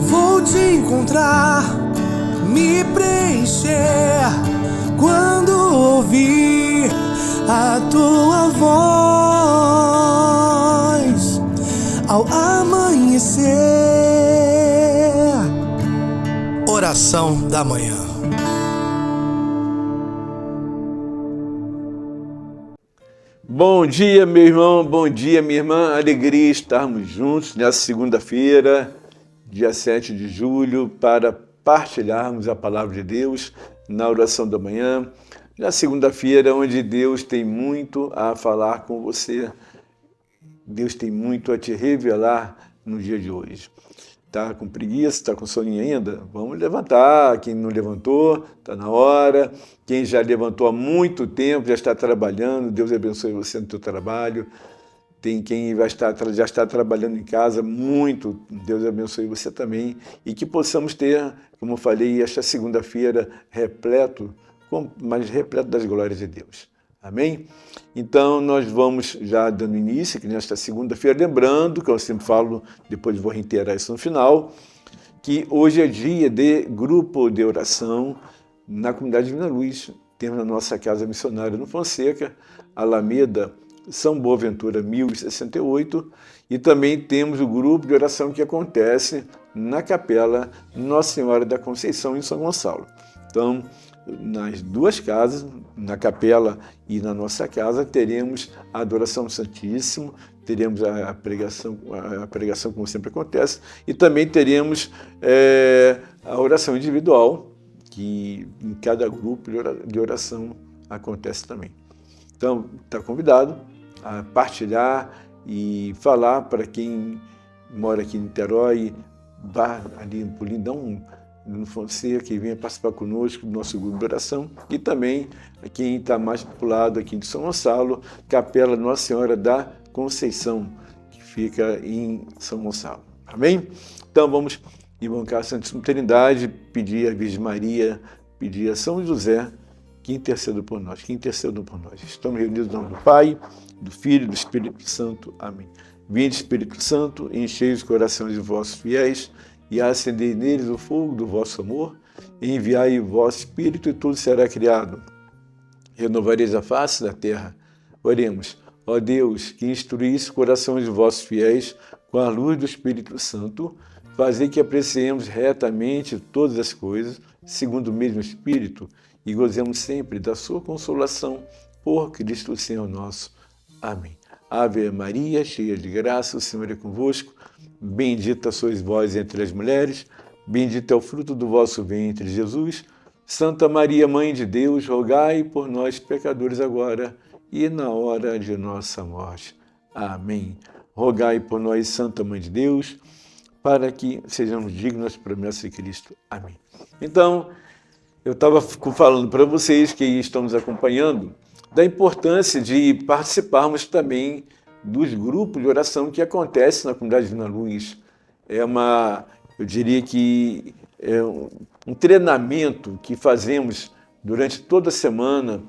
Vou te encontrar, me preencher quando ouvir a tua voz ao amanhecer. Oração da manhã. Bom dia, meu irmão, bom dia, minha irmã. Alegria estarmos juntos nessa segunda-feira, dia 7 de julho, para partilharmos a palavra de Deus na oração da manhã. Na segunda-feira, onde Deus tem muito a falar com você. Deus tem muito a te revelar no dia de hoje. Está com preguiça, está com soninho ainda? Vamos levantar. Quem não levantou, está na hora. Quem já levantou há muito tempo, já está trabalhando, Deus abençoe você no seu trabalho. Tem quem já está trabalhando em casa muito, Deus abençoe você também. E que possamos ter, como eu falei, esta segunda-feira mas repleto das glórias de Deus. Amém? Então, nós vamos já dando início aqui nesta segunda-feira, lembrando, que eu sempre falo, depois vou reiterar isso no final, que hoje é dia de grupo de oração na Comunidade Divina Luz. Temos na nossa casa missionária no Fonseca, Alameda, São Boaventura, 1068, e também temos o grupo de oração que acontece na Capela Nossa Senhora da Conceição, em São Gonçalo. Então, nas duas casas, na capela e na nossa casa, teremos a adoração do Santíssimo, teremos a pregação como sempre acontece, e também teremos a oração individual, que em cada grupo de oração acontece também. Então, está convidado a partilhar e falar para quem mora aqui em Niterói, vá ali no Polindão, no Fonseca, que venha participar conosco do nosso grupo de oração, e também quem está mais populado aqui de São Gonçalo, Capela Nossa Senhora da Conceição, que fica em São Gonçalo. Amém? Então vamos invocar a Santíssima Trindade, pedir a Virgem Maria, pedir a São José, que interceda por nós, Estamos reunidos no nome do Pai, do Filho e do Espírito Santo. Amém. Vinde, Espírito Santo, enchei os corações de vossos fiéis, e acendei neles o fogo do vosso amor, e enviai o vosso Espírito, e tudo será criado. Renovareis a face da terra. Oremos. Ó Deus, que instruís os corações de vossos fiéis com a luz do Espírito Santo, fazei que apreciemos retamente todas as coisas, segundo o mesmo Espírito, e gozemos sempre da sua consolação, por Cristo Senhor nosso. Amém. Ave Maria, cheia de graça, o Senhor é convosco. Bendita sois vós entre as mulheres, bendito é o fruto do vosso ventre, Jesus. Santa Maria, Mãe de Deus, rogai por nós, pecadores, agora e na hora de nossa morte. Amém. Rogai por nós, Santa Mãe de Deus, para que sejamos dignos das promessas de Cristo. Amém. Então, eu estava falando para vocês que estão nos acompanhando da importância de participarmos também dos grupos de oração que acontecem na Comunidade Divina Luz. Eu diria que é um treinamento que fazemos durante toda a semana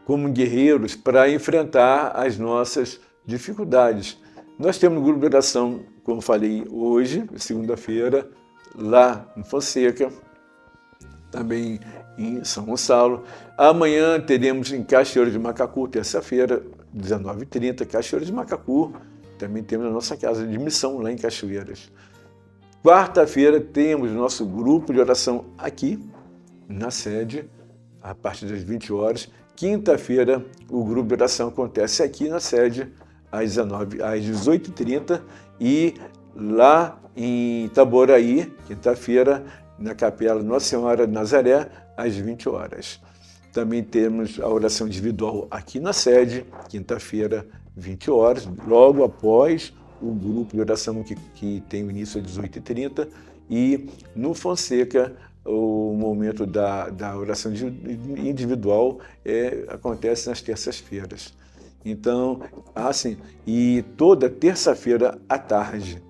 como guerreiros para enfrentar as nossas dificuldades. Nós temos um grupo de oração, como falei hoje, segunda-feira, lá em Fonseca, também em São Gonçalo. Amanhã teremos em Cachoeira de Macacu, terça-feira, 19h30, Cachoeira de Macacu. Também temos a nossa casa de missão lá em Cachoeiras. Quarta-feira temos nosso grupo de oração aqui, na sede, a partir das 20 horas. Quinta-feira, o grupo de oração acontece aqui na sede, às 18h30. E lá em Itaboraí, quinta-feira, na Capela Nossa Senhora de Nazaré, às 20 horas. Também temos a oração individual aqui na sede, quinta-feira, 20 horas, logo após o grupo de oração que tem o início às 18h30. E no Fonseca, o momento da oração individual acontece nas terças-feiras. Então, e toda terça-feira à tarde,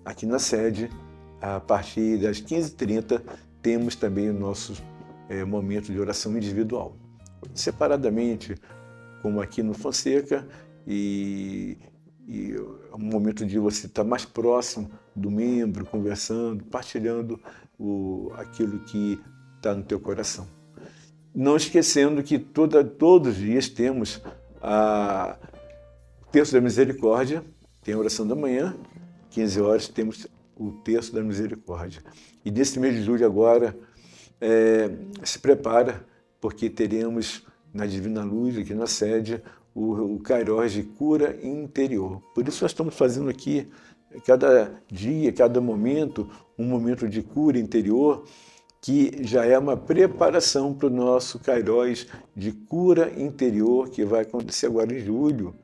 aqui na sede, a partir das 15h30, temos também o nosso momento de oração individual. Separadamente, como aqui no Fonseca, e é um momento de você estar mais próximo do membro, conversando, partilhando aquilo que está no teu coração. Não esquecendo que todos os dias temos o Terço da Misericórdia, tem a oração da manhã, 15 horas temos o Terço da Misericórdia. E nesse mês de julho agora, se prepara, porque teremos na Divina Luz, aqui na sede, o Kairos de cura interior. Por isso nós estamos fazendo aqui, cada dia, cada momento, um momento de cura interior, que já é uma preparação para o nosso Kairos de cura interior, que vai acontecer agora em julho.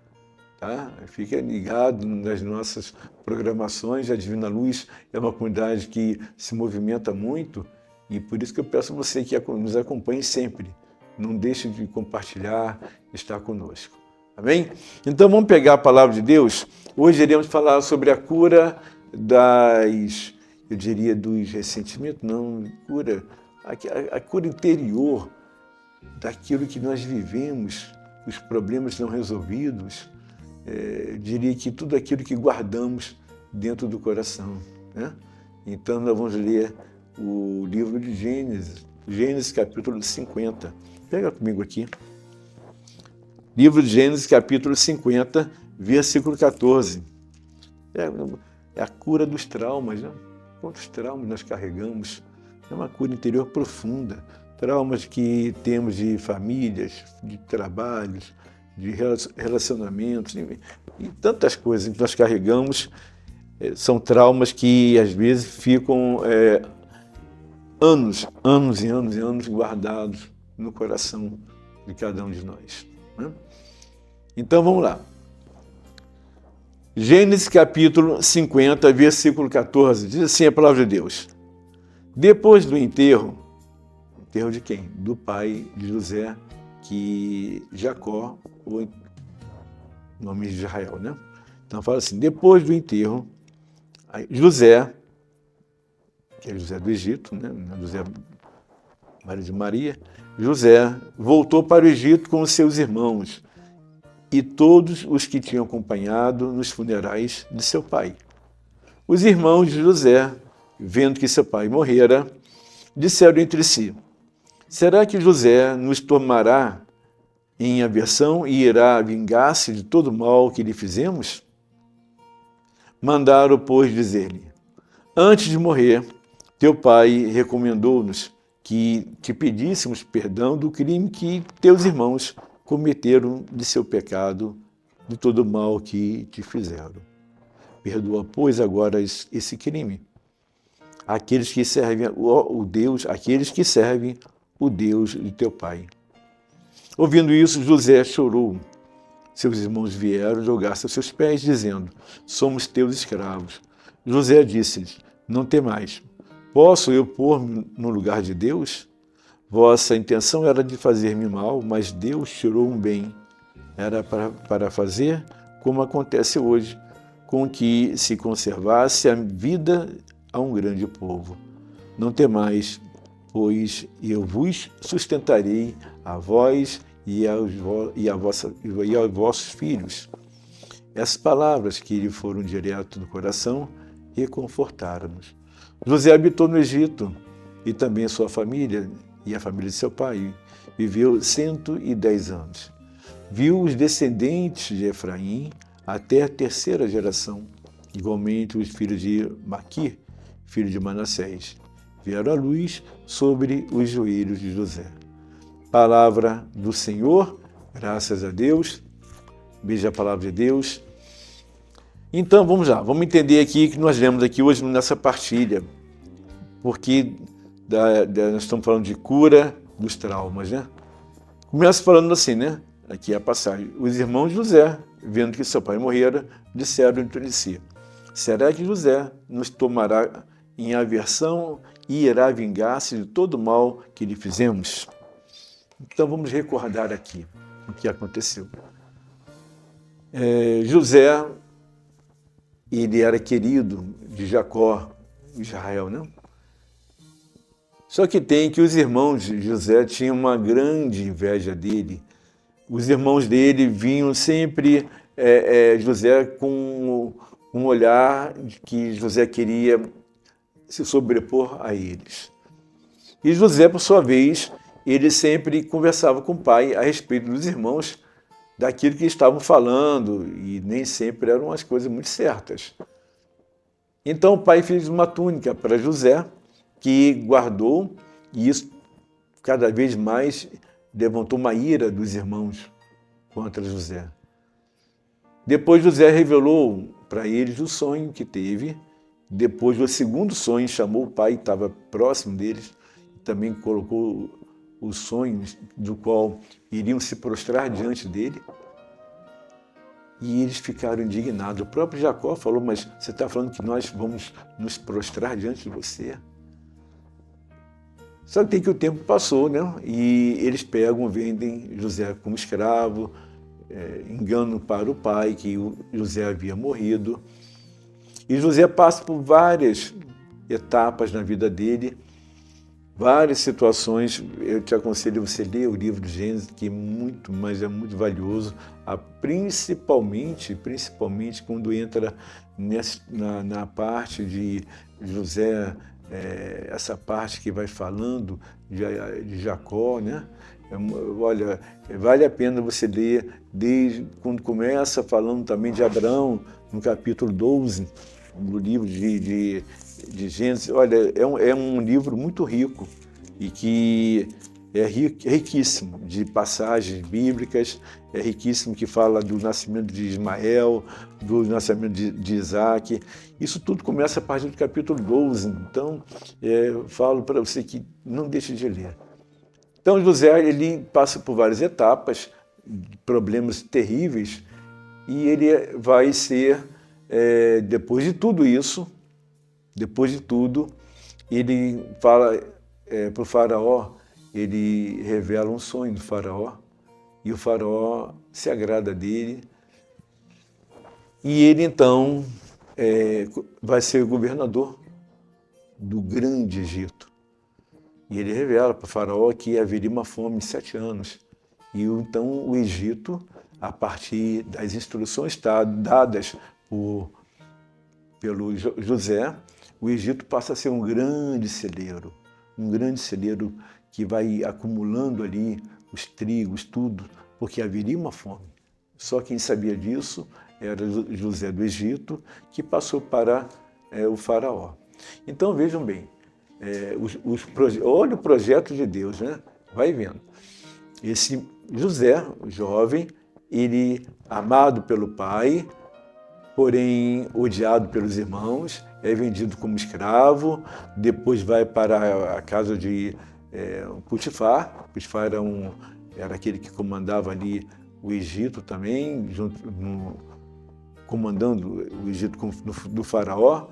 Tá? Fica ligado nas nossas programações. A Divina Luz é uma comunidade que se movimenta muito, e por isso que eu peço a você que nos acompanhe sempre. Não deixe de compartilhar, estar conosco. Amém? Então vamos pegar a palavra de Deus. Hoje iremos falar sobre a cura dos ressentimentos, não, a cura interior daquilo que nós vivemos, os problemas não resolvidos, diria que tudo aquilo que guardamos dentro do coração, né? Então nós vamos ler o livro de Gênesis capítulo 50. Pega comigo aqui. Livro de Gênesis capítulo 50, versículo 14. É a cura dos traumas, né? Quantos traumas nós carregamos? É uma cura interior profunda. Traumas que temos de famílias, de trabalhos, de relacionamentos e tantas coisas que nós carregamos. São traumas que às vezes ficam anos e anos guardados no coração de cada um de nós, né? Então vamos lá. Gênesis capítulo 50, versículo 14, diz assim a palavra de Deus. Depois do enterro de quem? Do pai de José, que Jacó, o nome de Israel, né? Então fala assim, depois do enterro, José, que é José do Egito, né? José, marido de Maria, José voltou para o Egito com os seus irmãos e todos os que tinham acompanhado nos funerais de seu pai. Os irmãos de José, vendo que seu pai morrera, disseram entre si, será que José nos tomará em aversão e irá vingar-se de todo o mal que lhe fizemos? Mandaram, pois, dizer-lhe, antes de morrer, teu pai recomendou-nos que te pedíssemos perdão do crime que teus irmãos cometeram de seu pecado, de todo o mal que te fizeram. Perdoa, pois, agora esse crime. Aqueles que servem o Deus de teu pai. Ouvindo isso, José chorou. Seus irmãos vieram jogar-se aos seus pés, dizendo, somos teus escravos. José disse-lhes, não temais. Posso eu pôr-me no lugar de Deus? Vossa intenção era de fazer-me mal, mas Deus tirou um bem. Era para fazer como acontece hoje, com que se conservasse a vida a um grande povo. Não temais, pois eu vos sustentarei a vós e aos vossos filhos. Essas palavras que lhe foram direto do coração reconfortaram-nos. José habitou no Egito e também sua família e a família de seu pai. Viveu 110 anos. Viu os descendentes de Efraim até a terceira geração, igualmente os filhos de Maquir, filho de Manassés, vieram à luz sobre os joelhos de José. Palavra do Senhor, graças a Deus. Veja a palavra de Deus. Então, vamos lá, vamos entender aqui que nós lemos aqui hoje nessa partilha, porque nós estamos falando de cura dos traumas, né? Começa falando assim, né? Aqui é a passagem. Os irmãos de José, vendo que seu pai morrera, disseram entre si, será que José nos tomará em aversão e irá vingar-se de todo o mal que lhe fizemos? Então vamos recordar aqui o que aconteceu. José, ele era querido de Jacó, Israel, né? Só que tem que os irmãos de José tinham uma grande inveja dele, os irmãos dele vinham sempre José com um olhar de que José queria se sobrepor a eles. E José, por sua vez, ele sempre conversava com o pai a respeito dos irmãos, daquilo que estavam falando, e nem sempre eram as coisas muito certas. Então o pai fez uma túnica para José, que guardou, e isso cada vez mais levantou uma ira dos irmãos contra José. Depois José revelou para eles o sonho que teve. Depois do segundo sonho, chamou o pai, que estava próximo deles, também colocou os sonhos do qual iriam se prostrar diante dele. E eles ficaram indignados. O próprio Jacó falou, mas você está falando que nós vamos nos prostrar diante de você? Só que tem que o tempo passou, né? E eles pegam, vendem José como escravo, enganam para o pai que José havia morrido. E José passa por várias etapas na vida dele, várias situações. Eu te aconselho você ler o livro de Gênesis, que é muito valioso, principalmente quando entra na parte de José, essa parte que vai falando de Jacó, né? Olha, vale a pena você ler desde quando começa falando também de Abraão, no capítulo 12, do livro de Gênesis. Olha, é um livro muito rico e que é riquíssimo de passagens bíblicas, é riquíssimo que fala do nascimento de Ismael, do nascimento de Isaac. Isso tudo começa a partir do capítulo 12. Então, eu falo para você que não deixe de ler. Então, José, ele passa por várias etapas, problemas terríveis, e ele vai ser, depois de tudo isso, ele fala para o faraó, ele revela um sonho do faraó, e o faraó se agrada dele, e ele então vai ser governador do grande Egito. E ele revela para o faraó que haveria uma fome de 7 anos. E então o Egito, a partir das instruções dadas pelo José, o Egito passa a ser um grande celeiro que vai acumulando ali os trigos, tudo, porque haveria uma fome. Só quem sabia disso era José do Egito, que passou para o faraó. Então vejam bem, olha o projeto de Deus, né? Vai vendo. Esse José, jovem, ele amado pelo pai, porém odiado pelos irmãos, é vendido como escravo, depois vai para a casa de Potifar. Potifar era aquele que comandava ali o Egito também, comandando o Egito do faraó.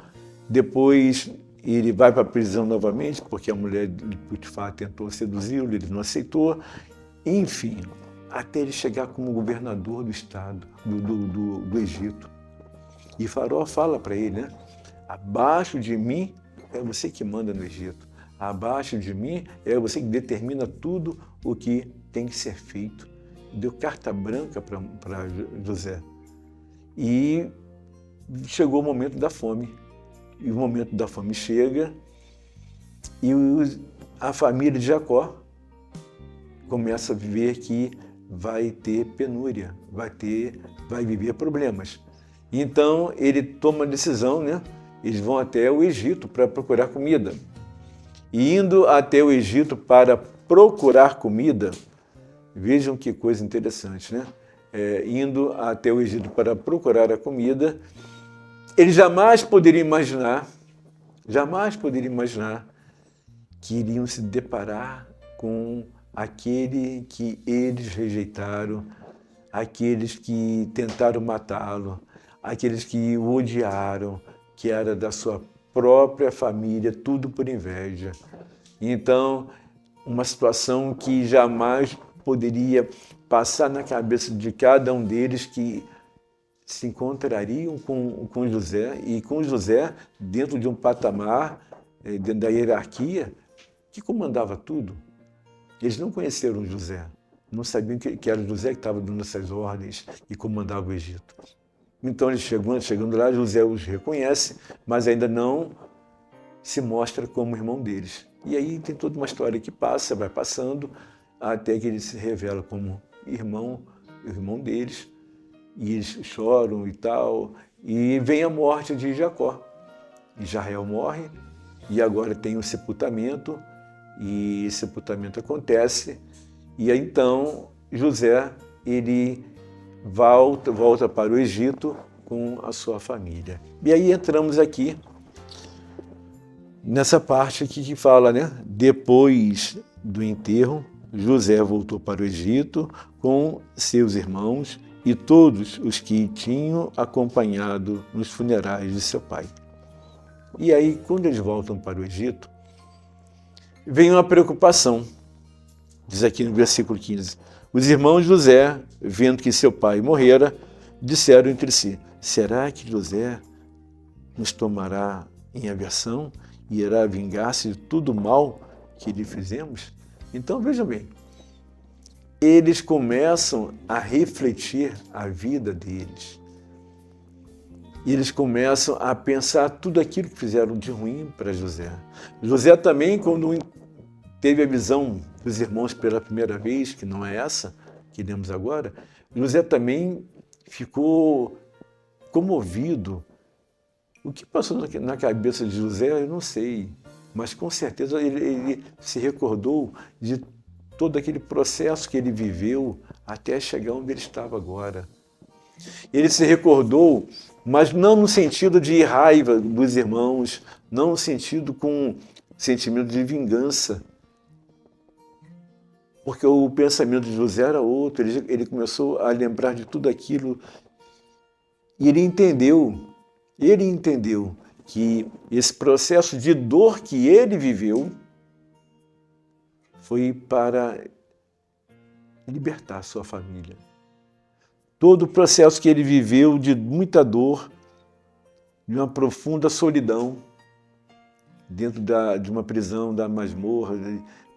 Depois ele vai para a prisão novamente, porque a mulher de Potifar tentou seduzi-lo, ele não aceitou. Enfim, até ele chegar como governador do estado, do Egito. E Faraó fala para ele, né? Abaixo de mim é você que manda no Egito. Abaixo de mim é você que determina tudo o que tem que ser feito. Deu carta branca para José. E chegou o momento da fome. E o momento da fome chega e a família de Jacó começa a viver que vai ter penúria, vai viver problemas. Então ele toma a decisão, né? Eles vão até o Egito para procurar comida. E indo até o Egito para procurar comida, vejam que coisa interessante, né? Indo até o Egito para procurar a comida, ele jamais poderia imaginar que iriam se deparar com aquele que eles rejeitaram, aqueles que tentaram matá-lo, aqueles que o odiaram, que era da sua própria família, tudo por inveja. Então, uma situação que jamais poderia passar na cabeça de cada um deles, que se encontrariam com José, e com José dentro de um patamar, dentro da hierarquia, que comandava tudo. Eles não conheceram José, não sabiam que era José que estava dando essas ordens e comandava o Egito. Então, eles chegando lá, José os reconhece, mas ainda não se mostra como irmão deles. E aí tem toda uma história que vai passando, até que ele se revela como irmão deles, e eles choram e tal, e vem a morte de Jacó. Israel morre, e agora tem o sepultamento, e esse sepultamento acontece, e aí então José, ele volta para o Egito com a sua família. E aí entramos aqui nessa parte aqui que fala, né? Depois do enterro, José voltou para o Egito com seus irmãos e todos os que tinham acompanhado nos funerais de seu pai. E aí, quando eles voltam para o Egito, vem uma preocupação. Diz aqui no versículo 15. Os irmãos de José, vendo que seu pai morrera, disseram entre si: será que José nos tomará em aversão e irá vingar-se de tudo o mal que lhe fizemos? Então, vejam bem, eles começam a refletir a vida deles. E eles começam a pensar tudo aquilo que fizeram de ruim para José. José também, quando teve a visão dos irmãos pela primeira vez, que não é essa que lemos agora, José também ficou comovido. O que passou na cabeça de José, eu não sei, mas com certeza ele se recordou de todo aquele processo que ele viveu até chegar onde ele estava agora. Ele se recordou, mas não no sentido de raiva dos irmãos, não no sentido com sentimento de vingança, porque o pensamento de José era outro. Ele começou a lembrar de tudo aquilo e ele entendeu que esse processo de dor que ele viveu foi para libertar sua família. Todo o processo que ele viveu de muita dor, de uma profunda solidão, dentro de uma prisão, da masmorra,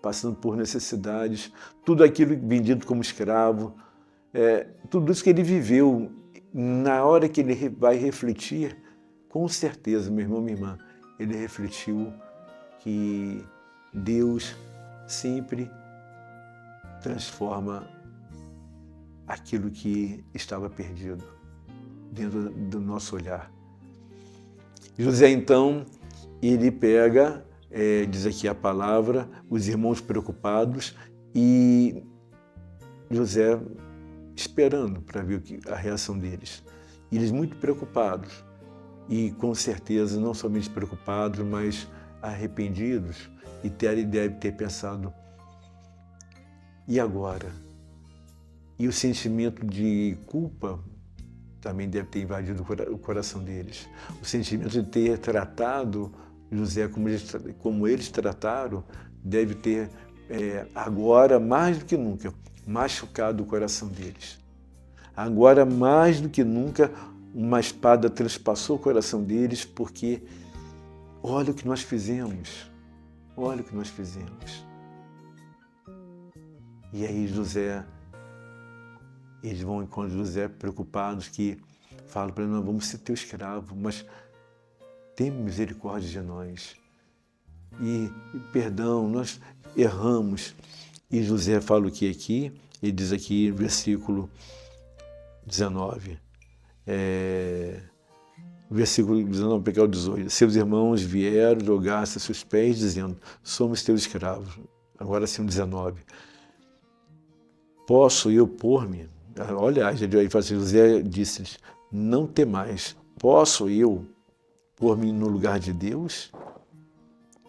passando por necessidades, tudo aquilo vendido como escravo, tudo isso que ele viveu, na hora que ele vai refletir, com certeza, meu irmão, minha irmã, ele refletiu que Deus sempre transforma aquilo que estava perdido dentro do nosso olhar. José, então, ele pega, diz aqui a palavra, os irmãos preocupados e José esperando para ver a reação deles. E eles muito preocupados e, com certeza, não somente preocupados, mas arrependidos, e deve ter pensado: e agora? E o sentimento de culpa também deve ter invadido o coração deles. O sentimento de ter tratado José como eles trataram deve ter, agora, mais do que nunca, machucado o coração deles. Agora, mais do que nunca, uma espada transpassou o coração deles, porque olha o que nós fizemos. Olha o que nós fizemos. E aí eles vão ao encontro de José preocupados, que falam para ele: nós vamos ser teu escravo, mas tem misericórdia de nós. E perdão, nós erramos. E José fala o que aqui? Ele diz aqui no versículo 19, versículo 19, pegar o 18. Seus irmãos vieram jogar-se a seus pés, dizendo: somos teus escravos. Agora sim, 19. Posso eu pôr-me? Olha, ele fala assim: José disse-lhes: não temais, posso eu pôr-me no lugar de Deus?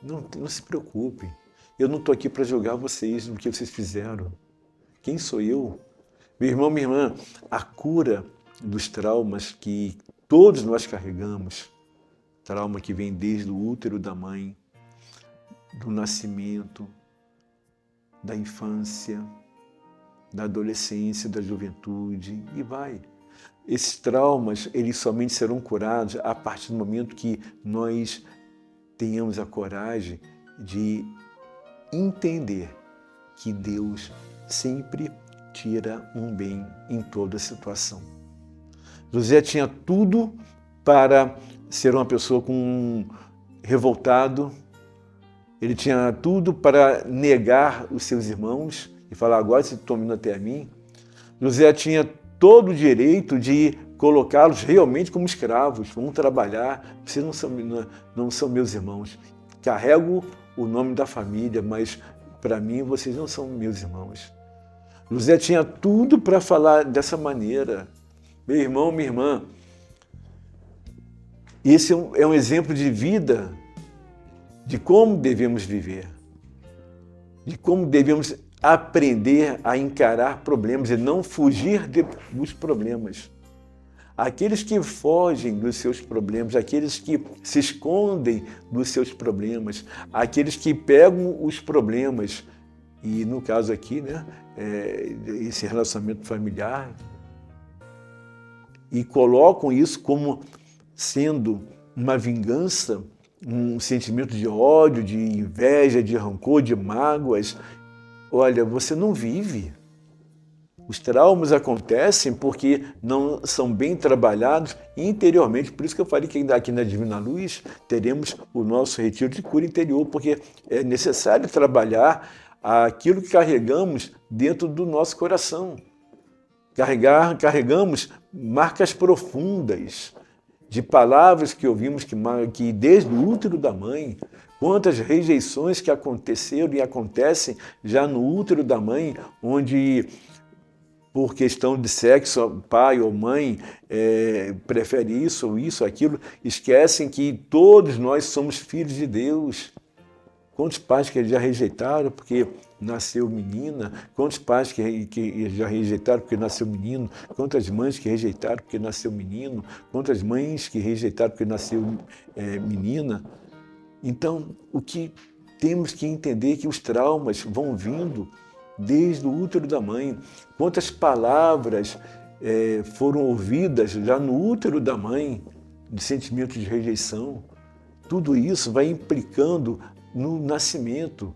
Não se preocupe, eu não estou aqui para julgar vocês no que vocês fizeram. Quem sou eu? Meu irmão, minha irmã, a cura dos traumas que todos nós carregamos, trauma que vem desde o útero da mãe, do nascimento, da infância, da adolescência, da juventude, e vai. Esses traumas, eles somente serão curados a partir do momento que nós tenhamos a coragem de entender que Deus sempre tira um bem em toda situação. José tinha tudo para ser uma pessoa revoltado, ele tinha tudo para negar os seus irmãos e falar, agora vocês estão vindo até a mim. José tinha todo o direito de colocá-los realmente como escravos, vão trabalhar, vocês não são meus irmãos. Carrego o nome da família, mas para mim vocês não são meus irmãos. José tinha tudo para falar dessa maneira. Meu irmão, minha irmã, esse é um exemplo de vida, de como devemos viver, de como devemos aprender a encarar problemas e não fugir dos problemas. Aqueles que fogem dos seus problemas, aqueles que se escondem dos seus problemas, aqueles que pegam os problemas, e no caso aqui, esse relacionamento familiar, e colocam isso como sendo uma vingança, um sentimento de ódio, de inveja, de rancor, de mágoas. Olha, você não vive. Os traumas acontecem porque não são bem trabalhados interiormente. Por isso que eu falei que aqui na Divina Luz teremos o nosso retiro de cura interior, porque é necessário trabalhar aquilo que carregamos dentro do nosso coração. Carregamos marcas profundas de palavras que ouvimos que desde o útero da mãe, quantas rejeições que aconteceram e acontecem já no útero da mãe, onde, por questão de sexo, pai ou mãe prefere isso ou isso, aquilo, esquecem que todos nós somos filhos de Deus. Quantos pais que já rejeitaram porque nasceu menina? Quantos pais que já rejeitaram porque nasceu menino? Quantas mães que rejeitaram porque nasceu menino? Quantas mães que rejeitaram porque nasceu menina? Então, o que temos que entender é que os traumas vão vindo desde o útero da mãe. Quantas palavras foram ouvidas já no útero da mãe, de sentimento de rejeição? Tudo isso vai implicando no nascimento,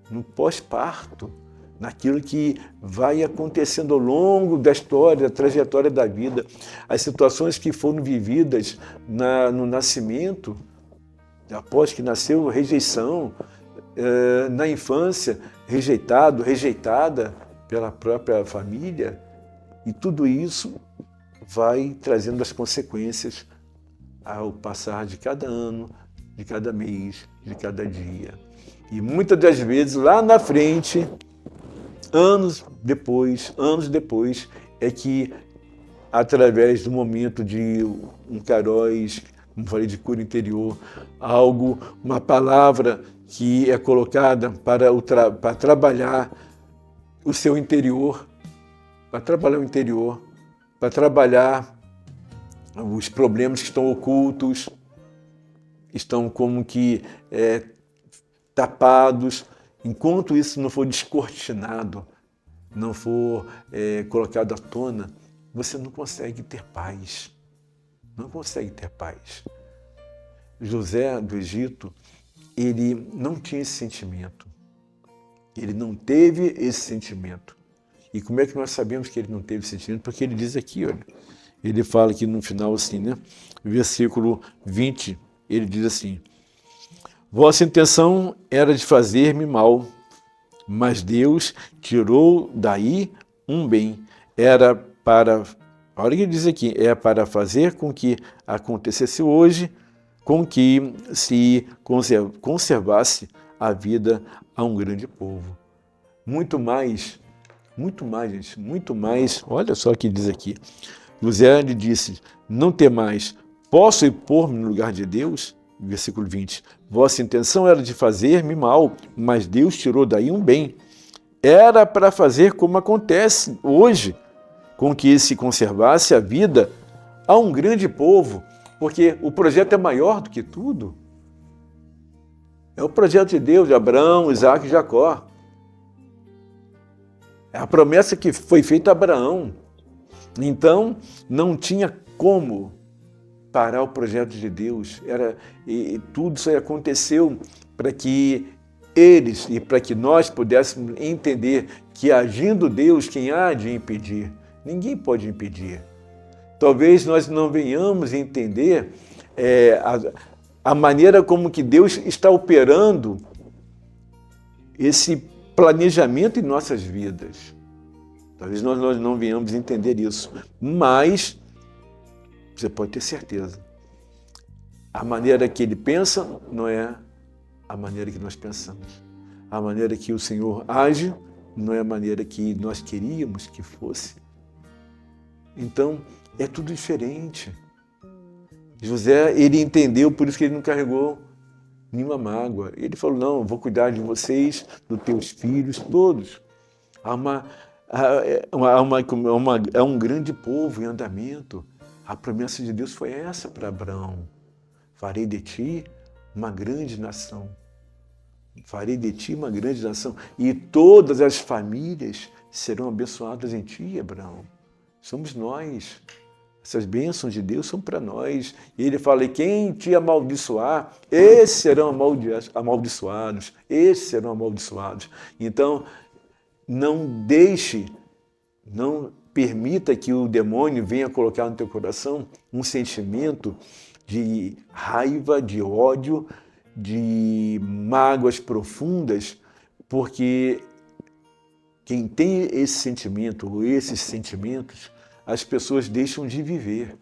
no pós-parto, naquilo que vai acontecendo ao longo da história, da trajetória da vida. As situações que foram vividas no nascimento, após que nasceu, rejeição, na infância, rejeitada pela própria família, e tudo isso vai trazendo as consequências ao passar de cada ano, de cada mês, de cada dia. E muitas das vezes, lá na frente, anos depois, é que, através do momento de um caróis, como falei, de cura interior, uma palavra que é colocada para trabalhar o seu interior, para trabalhar o interior, para trabalhar os problemas que estão ocultos, estão como que tapados. Enquanto isso não for descortinado, não for colocado à tona, você não consegue ter paz. Não consegue ter paz. José do Egito, ele não tinha esse sentimento. Ele não teve esse sentimento. E como é que nós sabemos que ele não teve esse sentimento? Porque ele diz aqui, olha, ele fala aqui no final assim, versículo 20, ele diz assim: vossa intenção era de fazer-me mal, mas Deus tirou daí um bem. Olha o que ele diz aqui, é para fazer com que acontecesse hoje, com que se conservasse a vida a um grande povo. Muito mais, gente, muito mais. Olha só o que diz aqui. José lhe disse: não temais, posso ir pôr-me no lugar de Deus? Versículo 20. Vossa intenção era de fazer-me mal, mas Deus tirou daí um bem. Era para fazer como acontece hoje, com que se conservasse a vida a um grande povo, porque o projeto é maior do que tudo. É o projeto de Deus, de Abraão, Isaac e Jacó. É a promessa que foi feita a Abraão. Então, não tinha como parar o projeto de Deus. E tudo isso aconteceu para que eles, e para que nós pudéssemos entender que agindo Deus, quem há de impedir? Ninguém pode impedir. Talvez nós não venhamos entender a maneira como que Deus está operando esse planejamento em nossas vidas. Talvez nós não venhamos entender isso, mas você pode ter certeza. A maneira que Ele pensa não é a maneira que nós pensamos. A maneira que o Senhor age não é a maneira que nós queríamos que fosse. Então, é tudo diferente. José, ele entendeu, por isso que ele não carregou nenhuma mágoa. Ele falou, não, eu vou cuidar de vocês, dos teus filhos, todos. É um grande povo em andamento. A promessa de Deus foi essa para Abraão. Farei de ti uma grande nação. Farei de ti uma grande nação. E todas as famílias serão abençoadas em ti, Abraão. Somos nós. Essas bênçãos de Deus são para nós. E ele fala, e quem te amaldiçoar, esses serão amaldiçoados. Esses serão amaldiçoados. Então, não permita que o demônio venha colocar no teu coração um sentimento de raiva, de ódio, de mágoas profundas, porque quem tem esse sentimento ou esses sentimentos, as pessoas deixam de viver.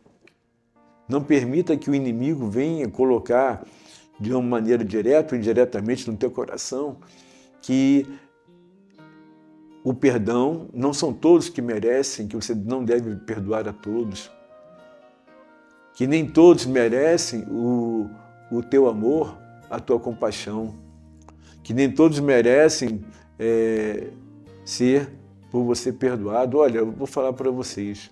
Não permita que o inimigo venha colocar de uma maneira direta ou indiretamente no teu coração que o perdão não são todos que merecem, que você não deve perdoar a todos, que nem todos merecem o teu amor, a tua compaixão, que nem todos merecem ser por você perdoado. Olha, eu vou falar para vocês.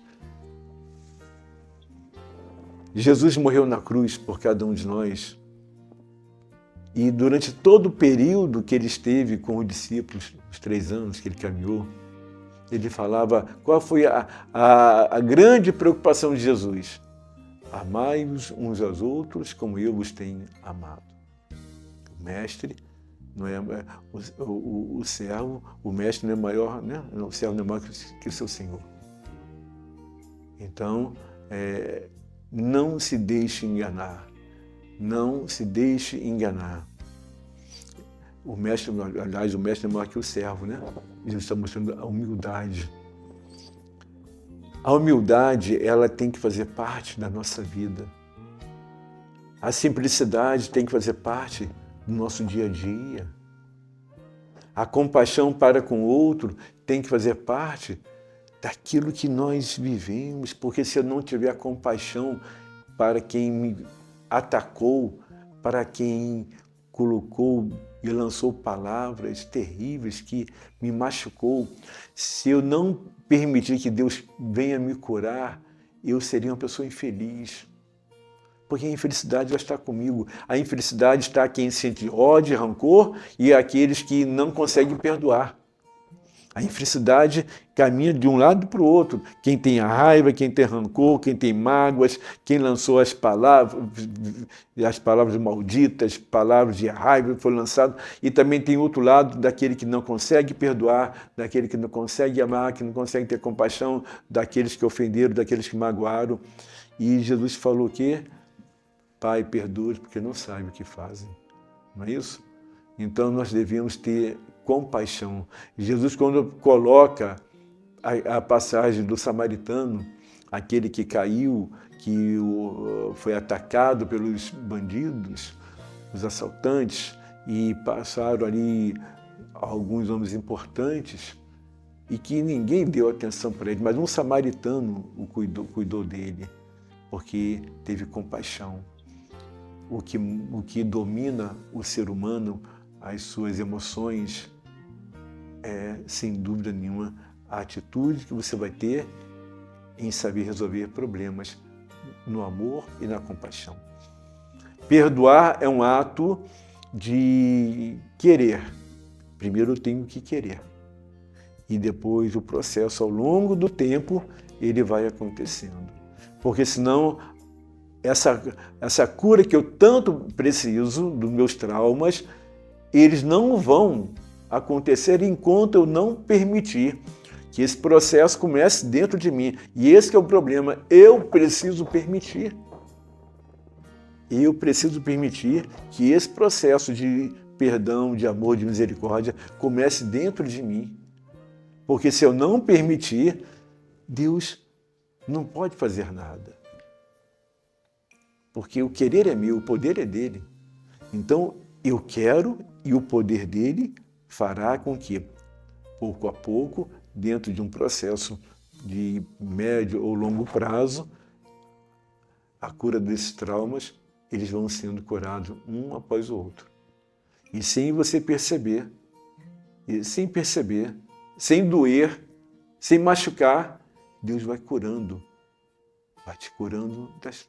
Jesus morreu na cruz por cada um de nós. E durante todo o período que ele esteve com os discípulos, os 3 anos que ele caminhou, ele falava, qual foi a grande preocupação de Jesus? Amai-vos uns aos outros como eu vos tenho amado. O mestre não é o servo, o mestre não é maior, né? O servo não é maior que o seu senhor. Então, não se deixe enganar. Não se deixe enganar. O mestre é maior que o servo, né? Jesus está mostrando a humildade. A humildade, ela tem que fazer parte da nossa vida. A simplicidade tem que fazer parte do nosso dia a dia. A compaixão para com o outro tem que fazer parte daquilo que nós vivemos, porque se eu não tiver compaixão para quem me atacou, para quem colocou e lançou palavras terríveis que me machucou, se eu não permitir que Deus venha me curar, eu seria uma pessoa infeliz. Porque a infelicidade vai estar comigo. A infelicidade está quem sente ódio, rancor e aqueles que não conseguem perdoar. A infelicidade caminha de um lado para o outro. Quem tem a raiva, quem tem rancor, quem tem mágoas, quem lançou as palavras malditas, palavras de raiva foi lançado. E também tem outro lado daquele que não consegue perdoar, daquele que não consegue amar, que não consegue ter compaixão, daqueles que ofenderam, daqueles que magoaram. E Jesus falou o quê? Pai, perdoe porque não sabem o que fazem. Não é isso? Então nós devemos ter compaixão. Jesus, quando coloca a passagem do samaritano, aquele que caiu, que foi atacado pelos bandidos, os assaltantes, e passaram ali alguns homens importantes, e que ninguém deu atenção para ele, mas um samaritano cuidou dele, porque teve compaixão. O que domina o ser humano, as suas emoções, sem dúvida nenhuma, a atitude que você vai ter em saber resolver problemas no amor e na compaixão. Perdoar é um ato de querer. Primeiro eu tenho que querer. E depois o processo, ao longo do tempo, ele vai acontecendo. Porque senão essa cura que eu tanto preciso dos meus traumas eles não vão acontecer enquanto eu não permitir que esse processo comece dentro de mim. E esse que é o problema, eu preciso permitir. Eu preciso permitir que esse processo de perdão, de amor, de misericórdia comece dentro de mim. Porque se eu não permitir, Deus não pode fazer nada. Porque o querer é meu, o poder é dele. Então, eu quero e o poder dele fará com que, pouco a pouco, dentro de um processo de médio ou longo prazo, a cura desses traumas, eles vão sendo curados um após o outro. E sem você perceber, sem doer, sem machucar, Deus vai te curando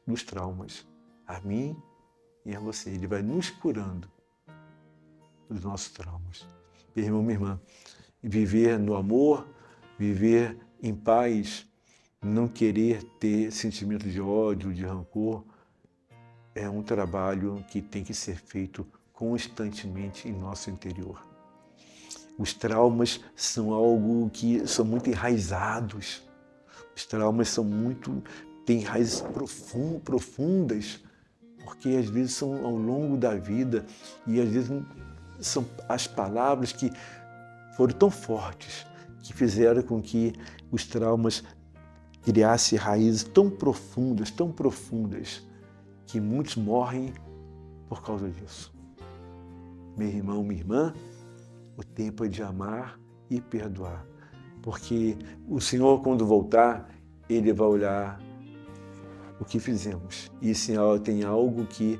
dos traumas. A mim e a você. Ele vai nos curando dos nossos traumas. Meu irmão, minha irmã, viver no amor, viver em paz, não querer ter sentimento de ódio, de rancor, é um trabalho que tem que ser feito constantemente em nosso interior. Os traumas são algo que são muito enraizados. Os traumas têm raízes profundas, porque às vezes são ao longo da vida e às vezes são as palavras que foram tão fortes que fizeram com que os traumas criassem raízes tão profundas, que muitos morrem por causa disso. Meu irmão, minha irmã, o tempo é de amar e perdoar, porque o Senhor, quando voltar, Ele vai olhar o que fizemos. E se tem algo que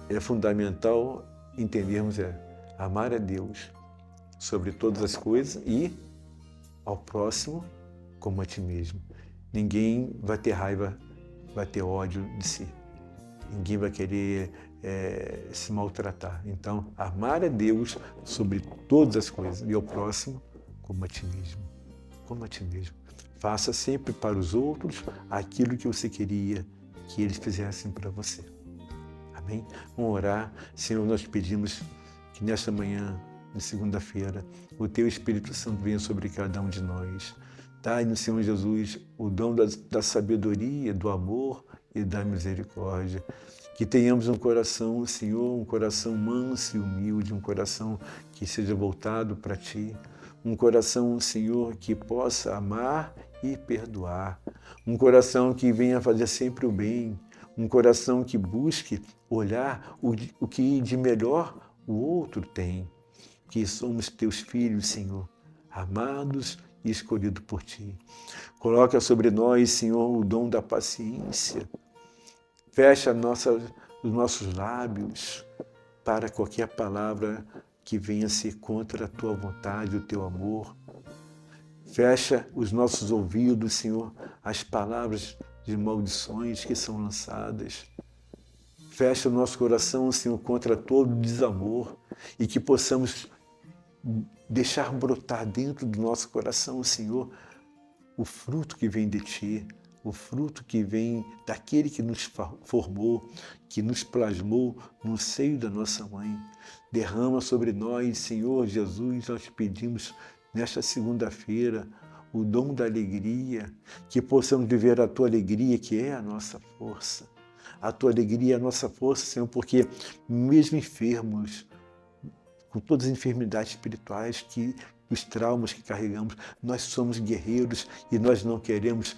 é fundamental entendermos, é amar a Deus sobre todas as coisas e ao próximo como a ti mesmo. Ninguém vai ter raiva, vai ter ódio de si. Ninguém vai querer se maltratar. Então, amar a Deus sobre todas as coisas e ao próximo como a ti mesmo. Como a ti mesmo. Faça sempre para os outros aquilo que você queria que eles fizessem para você. Amém? Vamos orar. Senhor, nós pedimos que nesta manhã, de segunda-feira, o Teu Espírito Santo venha sobre cada um de nós. Dai-nos, Senhor Jesus, o dom da sabedoria, do amor e da misericórdia. Que tenhamos um coração, Senhor, um coração manso e humilde, um coração que seja voltado para Ti. Um coração, Senhor, que possa amar e perdoar. Um coração que venha fazer sempre o bem. Um coração que busque olhar o que de melhor o outro tem. Que somos Teus filhos, Senhor, amados e escolhidos por Ti. Coloca sobre nós, Senhor, o dom da paciência. Fecha os nossos lábios para qualquer palavra que venha ser contra a Tua vontade, o Teu amor. Fecha os nossos ouvidos, Senhor, às palavras de maldições que são lançadas. Fecha o nosso coração, Senhor, contra todo desamor e que possamos deixar brotar dentro do nosso coração, Senhor, o fruto que vem de Ti, o fruto que vem daquele que nos formou, que nos plasmou no seio da nossa mãe. Derrama sobre nós, Senhor Jesus, nós te pedimos nesta segunda-feira o dom da alegria, que possamos viver a Tua alegria, que é a nossa força. A Tua alegria é a nossa força, Senhor, porque mesmo enfermos, com todas as enfermidades espirituais, os traumas que carregamos, nós somos guerreiros e nós não queremos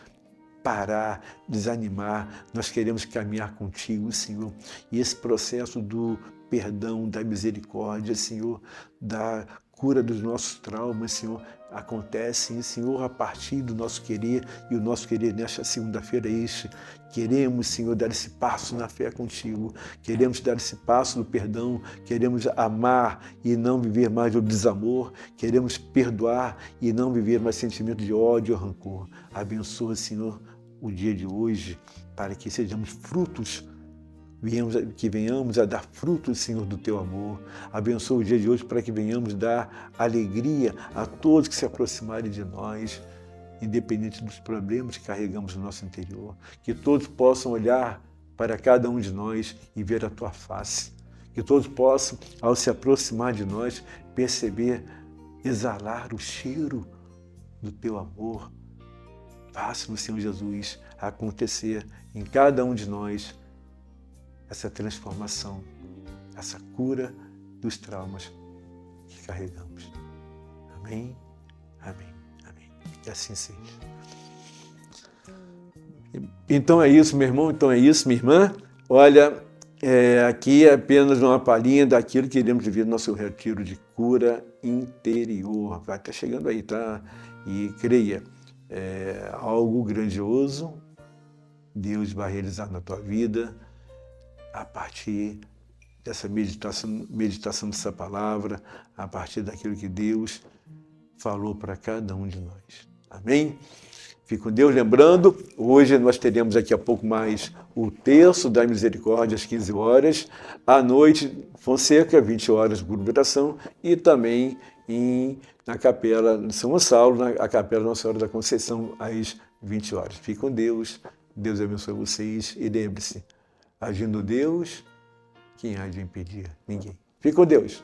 parar, desanimar, nós queremos caminhar contigo, Senhor. E esse processo do perdão, da misericórdia, Senhor, da cura dos nossos traumas, Senhor, acontece, Senhor, a partir do nosso querer, e o nosso querer nesta segunda-feira é este. Queremos, Senhor, dar esse passo na fé contigo, queremos dar esse passo do perdão, queremos amar e não viver mais o desamor, queremos perdoar e não viver mais sentimento de ódio ou rancor. Abençoa, Senhor, o dia de hoje, para que sejamos frutos, que venhamos a dar frutos, Senhor, do Teu amor. Abençoa o dia de hoje para que venhamos dar alegria a todos que se aproximarem de nós, independente dos problemas que carregamos no nosso interior. Que todos possam olhar para cada um de nós e ver a Tua face. Que todos possam, ao se aproximar de nós, perceber, exalar o cheiro do teu amor. Faça no Senhor Jesus acontecer em cada um de nós essa transformação, essa cura dos traumas que carregamos. Amém, amém, amém. Que assim seja. Então é isso, meu irmão, então é isso, minha irmã. Olha, aqui é apenas uma palhinha daquilo que iremos viver no nosso retiro de cura interior. Vai estar chegando aí, tá? E creia, é algo grandioso Deus vai realizar na tua vida a partir dessa meditação dessa palavra, a partir daquilo que Deus falou para cada um de nós. Amém? Fique com Deus. Lembrando, hoje nós teremos aqui a pouco mais o terço da misericórdia às 15 horas, à noite, Fonseca, 20 horas, grupo de oração, e também na capela de São Gonçalo, na capela Nossa Senhora da Conceição, às 20 horas. Fique com Deus, Deus abençoe vocês e lembre-se, agindo Deus, quem há de impedir? Ninguém. Fique com Deus.